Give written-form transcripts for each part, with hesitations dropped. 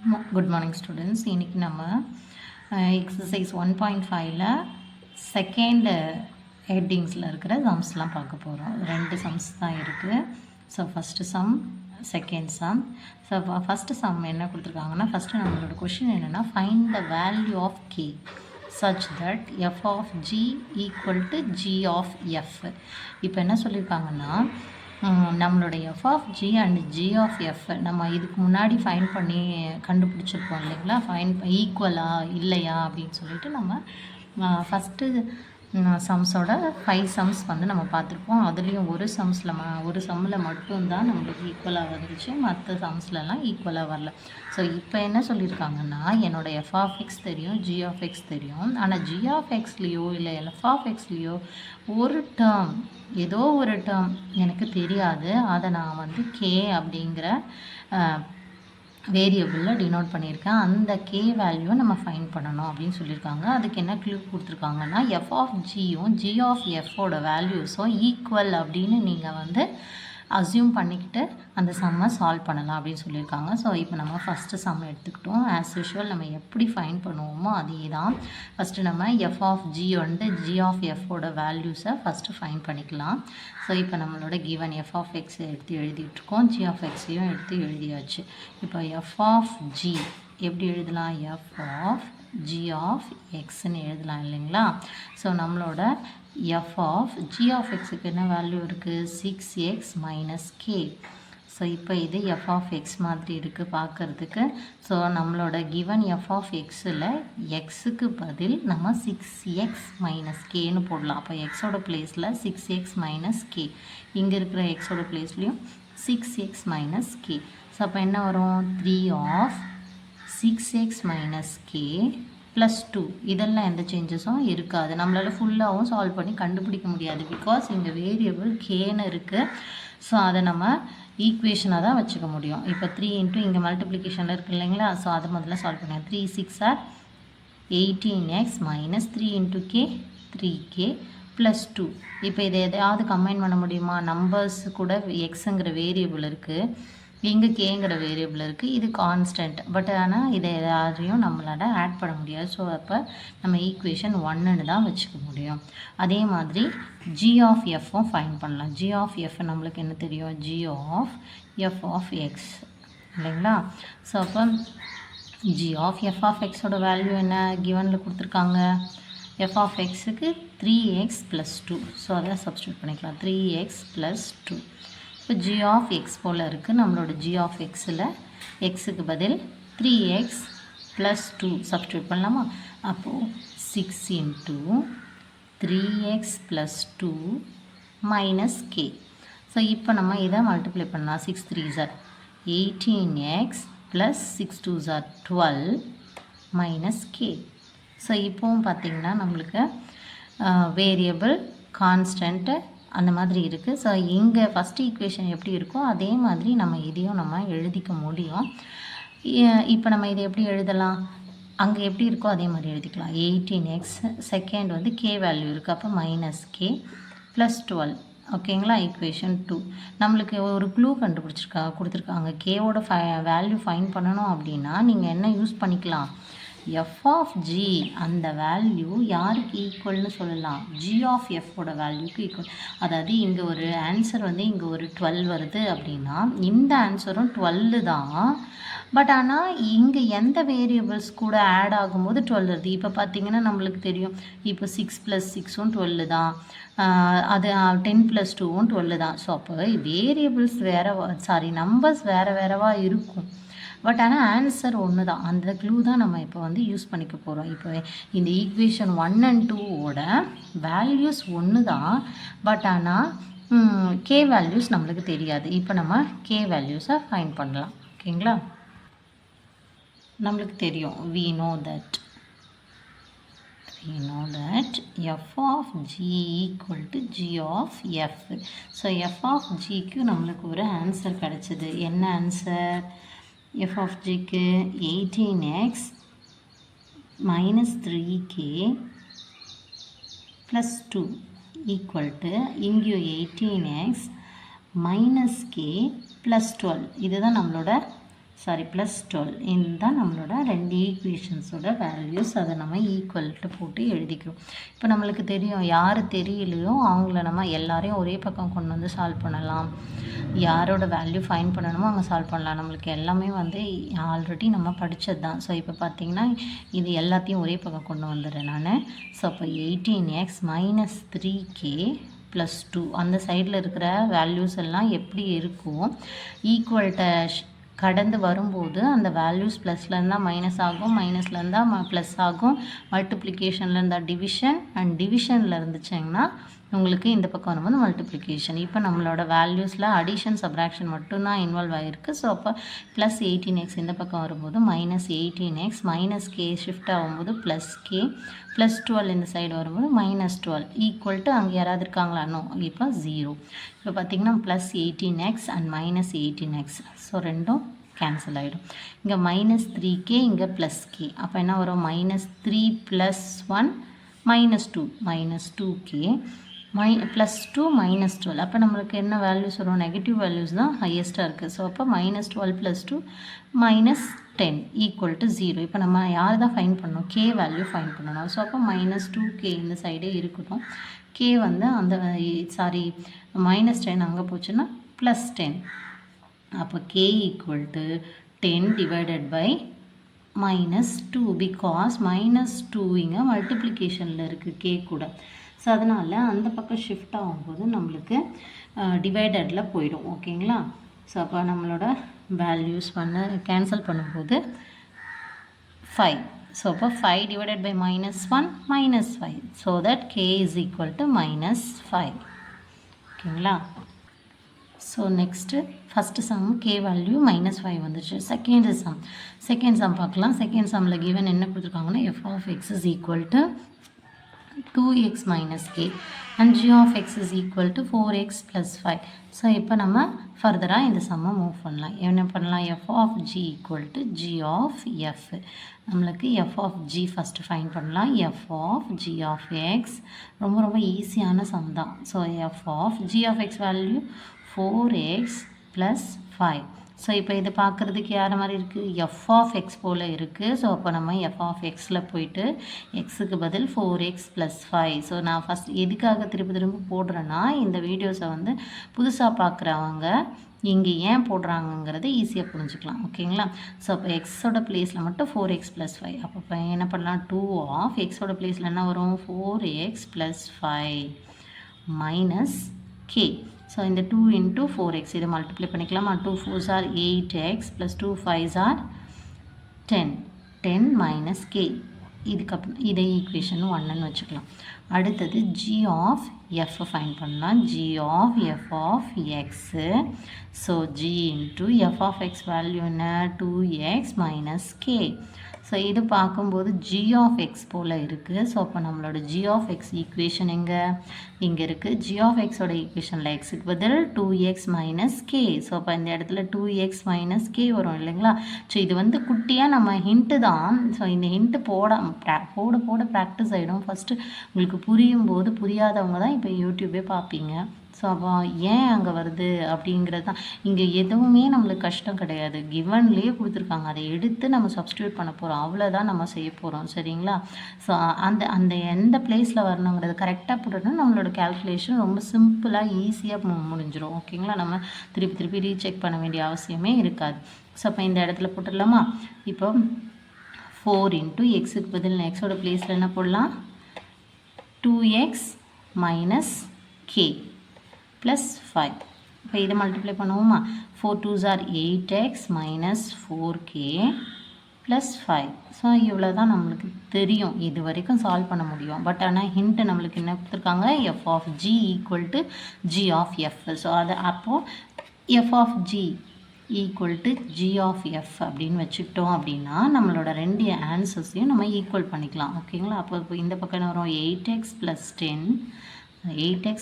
Good morning students. இன்னைக்கு நம்ம exercise 1.5ல second ஹெட்டிங்ஸில் இருக்கிற சம்ஸ்லாம் பார்க்க போகிறோம். 2 சம்ஸ் தான் இருக்குது. So first sum, second sum. So first sum என்ன கொடுத்துருக்காங்கன்னா, ஃபஸ்ட்டு நம்மளோட கொஷின் என்னென்னா, find the value of K such that f of g equal to g of f. இப்போ என்ன சொல்லியிருக்காங்கன்னா, நம்மளோட F of G and G of F நம்ம இதுக்கு முன்னாடி ஃபைன் பண்ணி கண்டுபிடிச்சிருப்போம் இல்லைங்களா, ஃபைன் ஈக்குவலா இல்லையா அப்படின்னு சொல்லிட்டு நம்ம ஃபஸ்ட்டு சம்ஸோட 5 சம்ஸ் வந்து நம்ம பார்த்துருப்போம். அதுலேயும் ஒரு சம்மில் மட்டும்தான் நம்மளுக்கு ஈக்குவலாக வந்துச்சு, மற்ற சம்ஸ்லலாம் ஈக்குவலாக வரல. ஸோ இப்போ என்ன சொல்லியிருக்காங்கன்னா, என்னோடய எஃப் ஆஃப் எக்ஸ் தெரியும், ஜி ஆஃப் எக்ஸ் தெரியும், ஆனால் ஜி ஆஃப் எக்ஸ்லேயோ இல்லை எஃப் ஆஃப் எக்ஸ்லேயோ ஒரு டேர்ம், ஏதோ ஒரு டேர்ம் எனக்கு தெரியாது, அதை நான் வந்து கே அப்படிங்கிற வேரியபிளில் டினோட் பண்ணியிருக்கேன். அந்த கே வேல்யூவை நம்ம ஃபைண்ட் பண்ணணும் அப்படின்னு சொல்லியிருக்காங்க. அதுக்கு என்ன க்ளூ கொடுத்துருக்காங்கன்னா, எஃப் ஆஃப் ஜியும் ஜி ஆஃப் எஃப்போட வேல்யூஸும் ஈக்குவல் அப்படின்னு நீங்கள் வந்து அஸ்யூம் பண்ணிக்கிட்டு அந்த சம்மை சால்வ் பண்ணலாம் அப்படின்னு சொல்லியிருக்காங்க. ஸோ இப்போ நம்ம ஃபஸ்ட்டு சம் எடுத்துக்கிட்டோம். ஆஸ் யூஷுவல் நம்ம எப்படி ஃபைன் பண்ணுவோமோ அதே தான். ஃபஸ்ட்டு நம்ம எஃப் ஆஃப் ஜி வந்து ஜி ஆஃப் எஃப்போட வேல்யூஸை ஃபஸ்ட்டு ஃபைன் பண்ணிக்கலாம். ஸோ இப்போ நம்மளோட கிவன் எஃப் ஆஃப் எக்ஸ் எடுத்து எழுதிட்டுருக்கோம், ஜி ஆஃப் எக்ஸையும் எடுத்து எழுதியாச்சு. இப்போ எஃப் ஆஃப் ஜி எப்படி எழுதலாம், எஃப் ஆஃப் ஜி ஆஃப் எக்ஸ்ன்னு எழுதலாம் இல்லைங்களா. ஸோ நம்மளோட எஃப் ஆஃப் ஜி ஆஃப் எக்ஸுக்கு என்ன வேல்யூ இருக்குது, 6x மைனஸ் கே. ஸோ இப்போ இது எஃப் ஆஃப் எக்ஸ் மாதிரி இருக்குது பார்க்குறதுக்கு. ஸோ நம்மளோட கிவன் எஃப் ஆஃப் எக்ஸில் எக்ஸுக்கு பதில் நம்ம 6x மைனஸ் கேன்னு போடலாம். அப்போ எக்ஸோட பிளேஸில் 6x மைனஸ் கே, இங்கே இருக்கிற எக்ஸோட பிளேஸ்லேயும் 6x மைனஸ் கே. ஸோ அப்போ என்ன வரும், 3 of 6x minus K plus 2. இதெல்லாம் எந்த சேஞ்சஸும் இருக்காது. நம்மளால் ஃபுல்லாகவும் சால்வ் பண்ணி கண்டுபிடிக்க முடியாது, பிகாஸ் இங்கே வேரியபிள் கேன்னு இருக்குது. ஸோ அதை நம்ம ஈக்குவேஷனாக தான் வச்சுக்க முடியும். இப்போ 3 இன்ட்டு இங்கே மல்டிப்ளிகேஷனில் இருக்குது இல்லைங்களா. ஸோ அதை முதல்ல சால்வ் பண்ணுங்கள். 3 6 or 18x minus 3 into K 3k plus 2. இப்போ இதை எதையாவது கம்பைன் பண்ண முடியுமா, நம்பர்ஸ் கூட எக்ஸுங்கிற வேரியபிள் இருக்குது, இங்கே கேங்கிற வேரியபிள் இருக்குது, இது கான்ஸ்டன்ட். பட் ஆனால் இதை யாரையும் நம்மளால் ஆட் பண்ண முடியாது. ஸோ அப்போ நம்ம ஈக்குவேஷன் 1ன்னு தான் வச்சுக்க முடியும். அதே மாதிரி ஜி ஆஃப் எஃப்பும் ஃபைன் பண்ணலாம். ஜி ஆஃப் எஃப் நம்மளுக்கு என்ன தெரியும், G of F of X இல்லைங்களா. ஸோ அப்போ ஜி ஆஃப் எஃப் ஆஃப் எக்ஸோட வேல்யூ என்ன கிவனில் கொடுத்துருக்காங்க, எஃப் ஆஃப் எக்ஸுக்கு 3x ப்ளஸ் 2. ஸோ அதை சப்ஸ்டியூட் பண்ணிக்கலாம், 3x ப்ளஸ் 2. இப்போ ஜி ஆஃப் எக்ஸ் போல் இருக்குது. நம்மளோட ஜி ஆஃப் எக்ஸில் எக்ஸுக்கு பதில் 3x ப்ளஸ் 2 சப்ஸ்டியூட் பண்ணலாமா. அப்போது 6 into 3x plus 2 minus K. So இப்போ நம்ம இதை மல்டிப்ளை பண்ணலாம். 6 3s are 18x plus 6 2s are 12 minus K. So இப்போவும் பார்த்திங்கன்னா நம்மளுக்கு வேரியபிள் கான்ஸ்டன்ட்டு அந்த மாதிரி இருக்குது. ஸோ இங்கே ஃபஸ்ட்டு ஈக்குவேஷன் எப்படி இருக்கோ அதே மாதிரி நம்ம இதையும் நம்ம எழுதிக்க முடியும். இப்போ நம்ம இதை எப்படி எழுதலாம், அங்கே எப்படி இருக்கோ அதே மாதிரி எழுதிக்கலாம். 18x செகண்ட் வந்து கே வேல்யூ இருக்குது, அப்போ மைனஸ் கே ப்ளஸ் 12. ஓகேங்களா. ஈக்குவேஷன் 2 நம்மளுக்கு ஒரு க்ளூ கொடுத்துருக்காங்க. கேவோட வேல்யூ ஃபைன் பண்ணணும் அப்படின்னா நீங்கள் என்ன யூஸ் பண்ணிக்கலாம், எஃப் ஆஃப் ஜி அந்த வேல்யூ யாருக்கு ஈக்குவல்னு சொல்லலாம், ஜி ஆஃப் எஃப்போட வேல்யூக்கு ஈக்குவல். அதாவது இங்கே ஒரு ஆன்சர் வந்து இங்கே ஒரு 12 வருது அப்படின்னா இந்த ஆன்சரும் 12 தான். பட் ஆனால் இங்கே எந்த வேரியபிள்ஸ் கூட ஆட் ஆகும்போது 12 வருது. இப்போ பார்த்திங்கன்னா நம்மளுக்கு தெரியும், இப்போ 6 + 6ம் 12 தான், அது 10 + 2ம் 12 தான். ஸோ அப்போ வேரியபிள்ஸ் நம்பர்ஸ் வேறவா இருக்கும், பட் ஆனால் ஆன்சர் ஒன்று தான். அந்த க்ளூ தான் நம்ம இப்போ வந்து யூஸ் பண்ணிக்க போகிறோம். இப்போ இந்த ஈக்குவேஷன் 1 and 2ஓட வேல்யூஸ் ஒன்று தான், பட் ஆனால் கே வேல்யூஸ் நம்மளுக்கு தெரியாது. இப்போ நம்ம கே வேல்யூஸை ஃபைன் பண்ணலாம். ஓகேங்களா. நம்மளுக்கு தெரியும், we know that f of g equal to g of f. So f of gக்கு நம்மளுக்கு ஒரு ஆன்சர் கிடச்சிது. என்ன answer, f of gக்கு 18x minus 3k plus 2 equal to இங்கேயும் 18x மைனஸ் k ப்ளஸ் 12. இதுதான் நம்மளோட ப்ளஸ் 12 இதுதான் நம்மளோட 2 ஈக்குவேஷன்ஸோட வேல்யூஸ். அதை நம்ம ஈக்குவல்ட்டு போட்டு எழுதிக்கிறோம். இப்போ நம்மளுக்கு தெரியும், யார் தெரியலையோ அவங்கள நம்ம எல்லாரையும் ஒரே பக்கம் கொண்டு வந்து சால்வ் பண்ணலாம். யாரோட வேல்யூ ஃபைண்ட் பண்ணணுமோ அங்கே சால்வ் பண்ணலாம். நம்மளுக்கு எல்லாமே வந்து ஆல்ரெடி நம்ம படித்தது தான். ஸோ இப்போ பார்த்திங்கன்னா இது எல்லாத்தையும் ஒரே பக்கம் கொண்டு வந்துடுறேன் நான். ஸோ அப்போ 18x மைனஸ் 3k ப்ளஸ் 2 அந்த சைடில் இருக்கிற வேல்யூஸ் எல்லாம் எப்படி இருக்கும், ஈக்குவல்ட்ட கடந்து வரும்போது அந்த வேல்யூஸ் ப்ளஸில் இருந்தால் மைனஸ் ஆகும், மைனஸில் இருந்தால் ப்ளஸ் ஆகும், மல்டிப்ளிகேஷனில் இருந்தால் டிவிஷன், அண்ட் டிவிஷனில் இருந்துச்சிங்கன்னா உங்களுக்கு இந்த பக்கம் வரும்போது மல்டிப்ளிகேஷன். இப்போ நம்மளோட வேல்யூஸில் அடிஷன் சப்ராக்ஷன் மட்டும்தான் இன்வால்வ் ஆகிருக்கு. ஸோ அப்போ ப்ளஸ் 18x இந்த பக்கம் வரும்போது minus 18x minus K shift ஆகும்போது ப்ளஸ் கே ப்ளஸ் 12 இந்த சைடு வரும்போது மைனஸ் 12 ஈக்குவல் டு அங்கே யாராவது இருக்காங்களா? நோ. இப்போ 0. இப்போ பார்த்திங்கன்னா plus 18x and minus 18x. So ரெண்டும் கேன்சல் ஆகிடும். இங்கே மைனஸ் 3k இங்கே ப்ளஸ் கே. அப்போ என்ன வரும்? Minus 3 plus 1 minus 2 minus 2k plus 2 minus 12. அப்போ நம்மளுக்கு என்ன வேல்யூஸ் வரும்? நெகட்டிவ் வேல்யூஸ் தான் ஹையஸ்ட்டாக இருக்குது. ஸோ அப்போ minus 12 plus 2 minus 10 equal to 0. இப்போ நம்ம யார் தான் ஃபைன் பண்ணணும்? கே வேல்யூ ஃபைன் பண்ணணும். ஸோ அப்போ மைனஸ் 2k இந்த சைடே இருக்கட்டும். கே வந்து அந்த மைனஸ் 10 அங்கே போச்சுன்னா ப்ளஸ் 10. அப்போ k equal to 10 divided by minus 2 because minus 2 இங்கே மல்டிப்ளிகேஷனில் இருக்குது கே கூட. ஸோ அதனால் அந்த பக்கம் ஷிஃப்ட் ஆகும்போது நம்மளுக்கு டிவைடடில் போயிடும். ஓகேங்களா? ஸோ அப்போ நம்மளோட வேல்யூஸ் கேன்சல் பண்ணும்போது 5. ஸோ அப்போ 5 divided by minus 1 minus 5. So that k is equal to minus 5. ஓகேங்களா? So next first sum K value minus 5 வந்துச்சு. செகண்ட் சம் பார்க்கலாம். செகண்ட் சம்மில் கிவன் என்ன கொடுத்துருக்காங்கன்னா f of x is equal to 2x minus k and g of x is equal to 4x plus 5. So இப்போ நம்ம ஃபர்தராக இந்த சம்மை மூவ் பண்ணலாம். என்ன பண்ணலாம்? f of g equal to g of f. நம்மளுக்கு f of g first fine பண்ணலாம். f of g of x ரொம்ப ஈஸியான சம் தான். So f of g of x value 4x plus 5. So இப்போ இது பார்க்குறதுக்கு யார் மாதிரி இருக்குது? f of x போல் இருக்குது. ஸோ அப்போ நம்ம f of xயில் போயிட்டு எக்ஸுக்கு பதில் 4x plus 5. ஸோ நான் ஃபஸ்ட் எதுக்காக திரும்ப போடுறேன்னா, இந்த வீடியோஸை வந்து புதுசாக பார்க்குறவங்க இங்கே ஏன் போடுறாங்கங்கிறது ஈஸியாக புரிஞ்சுக்கலாம். ஓகேங்களா? ஸோ அப்போ எக்ஸோட பிளேஸில் மட்டும் 4x plus 5. அப்போ என்ன பண்ணலாம்? 2 of எக்ஸோட பிளேஸில் என்ன வரும்? 4x plus 5 minus k. So இந்த 2 into 4x இதை மல்டிப்ளை பண்ணிக்கலாமா? 2 4s are 8x plus 2 5s are 10 minus k. இதுக்கப்புறம் இதை ஈக்குவேஷன் 1ன்னு வச்சுக்கலாம். அடுத்தது g of f ஃபைன் பண்ணலாம். g of f of x. So g into f of x value என்ன? 2x minus k. So இது பார்க்கும்போது g of x போல் இருக்குது. So அப்போ நம்மளோட g of x ஈக்குவேஷன் இங்கே இருக்குது. g of xோட ஈக்குவேஷனில் எக்ஸுக்கு பதில் 2x minus k. ஸோ அப்போ இந்த இடத்துல 2x minus k வரும் இல்லைங்களா? ஸோ இது வந்து குட்டியாக நம்ம ஹிண்ட்டு தான். ஸோ இந்த ஹிண்ட்டு போட ப்ராக்டிஸ் ஆகிடும். ஃபஸ்ட்டு உங்களுக்கு புரியும் போது புரியாதவங்க தான் இப்போ யூடியூபே பார்ப்பீங்க. ஸோ அப்போ ஏன் அங்கே வருது அப்படிங்கிறது தான். இங்கே எதுவுமே நம்மளுக்கு கஷ்டம் கிடையாது. கிவன்லேயே கொடுத்துருக்காங்க, அதை எடுத்து நம்ம சப்ஸ்டியூட் பண்ண போகிறோம். அவ்வளோதான் நம்ம செய்ய போகிறோம். சரிங்களா? ஸோ அந்த எந்த பிளேஸில் வரணுங்கிறது கரெக்டாக போட்டோன்னா நம்மளோட கேல்குலேஷன் ரொம்ப சிம்பிளாக ஈஸியாக முடிஞ்சிடும். ஓகேங்களா? நம்ம திருப்பி ரீசெக் பண்ண வேண்டிய அவசியமே இருக்காது. ஸோ அப்போ இந்த இடத்துல போட்டுடலாமா? இப்போ 4 into எக்ஸுக்கு பதில் எக்ஸோட பிளேஸில் என்ன போடலாம்? 2x minus k plus 5. இப்போ இதை மல்டிப்ளை பண்ணுவோமா? 4 2s are 8x minus 4k plus 5. So இவ்வளோ தான் நம்மளுக்கு தெரியும், இது வரைக்கும் சால்வ் பண்ண முடியும். பட் ஆனால் ஹிண்ட்டு நம்மளுக்கு என்ன கொடுத்துருக்காங்க? f of g equal to g of f. So அது அப்போது f of g equal to g of f அப்படின்னு வச்சுக்கிட்டோம் அப்படின்னா நம்மளோட ரெண்டு ஆன்சர்ஸையும் நம்ம ஈக்குவல் பண்ணிக்கலாம். ஓகேங்களா? அப்போ இந்த பக்கம் என்ன வரும்? 8x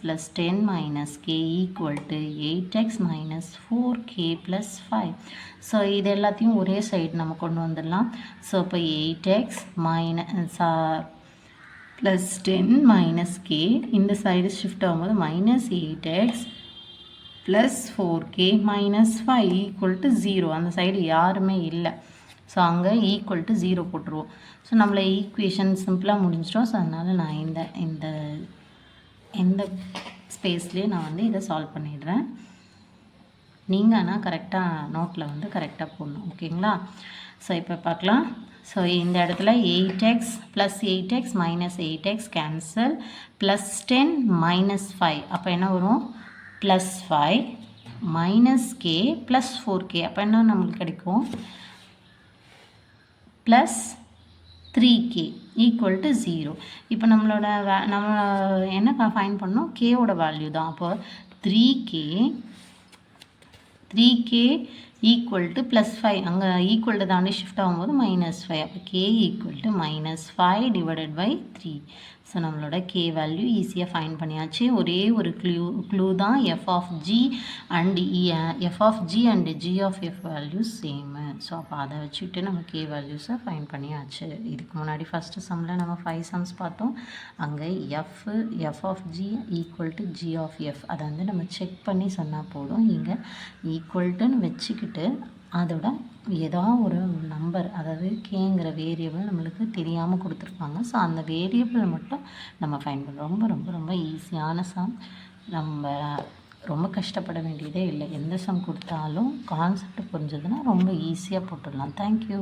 plus 10 minus k equal to 8x minus 4k plus 5. So இது எல்லாத்தையும் ஒரே சைடு நம்ம கொண்டு வந்துடலாம். ஸோ இப்போ 8x plus 10 minus k இந்த சைடு ஷிஃப்ட் ஆகும்போது minus 8x plus 4k minus 5 equal to 0. அந்த சைடு யாருமே இல்லை. ஸோ அங்கே ஈக்குவல் டு 0 போட்டுருவோம். ஸோ நம்மளை ஈக்குவேஷன் சிம்பிளாக முடிஞ்சிட்டோம். ஸோ அதனால் நான் இந்த ஸ்பேஸ்லேயே நான் வந்து இதை சால்வ் பண்ணிடுறேன். நீங்கள் ஆனால் கரெக்டாக நோட்டில் வந்து கரெக்டாக போடணும். ஓகேங்களா? ஸோ இப்போ பார்க்கலாம். ஸோ இந்த இடத்துல 8x plus 8x minus 8x cancel, plus 10 minus 5 அப்போ என்ன வரும்? Plus 5 minus k plus 4k அப்போ என்ன நம்மளுக்கு கிடைக்கும்? Plus 3k equal to 0. இப்போ நம்ம என்ன ஃபைண்ட் பண்ணோம்? கேவோட வேல்யூ தான். அப்போ 3k ஈக்குவல் டு ப்ளஸ் 5, அங்கே ஈக்குவல் டு தாண்டி ஷிஃப்ட் ஆகும்போது மைனஸ் 5. அப்போ k equal to minus 5 divided by 3. So நம்மளோட k வேல்யூ ஈஸியாக ஃபைண்ட் பண்ணியாச்சு. ஒரே ஒரு க்ளூ தான், f of g and g of f values same. So அப்போ அதை வச்சுட்டு நம்ம k வேல்யூஸை ஃபைண்ட் பண்ணியாச்சு. இதுக்கு முன்னாடி ஃபஸ்ட்டு சம்மில் நம்ம 5 சம்ஸ் பார்த்தோம். அங்கே f of g equal to g of f அதை வந்து நம்ம செக் பண்ணி சொன்னால் போதும். இங்கே ஈக்குவல்ட்டுன்னு வச்சுக்கிட்டு அதோட ஏதாவது ஒரு நம்பர், அதாவது கேங்கிற வேரியபிள் நம்மளுக்கு தெரியாமல் கொடுத்துருப்பாங்க. ஸோ அந்த வேரியபிள் மட்டும் நம்ம ஃபைண்ட் பண்ணுறோம். ரொம்ப ரொம்ப ரொம்ப ஈஸியான சம். நம்ம ரொம்ப கஷ்டப்பட வேண்டியதே இல்லை. எந்த சம் கொடுத்தாலும் கான்செப்ட் புரிஞ்சதுன்னா ரொம்ப ஈஸியாக போட்டுடலாம். தேங்க்யூ.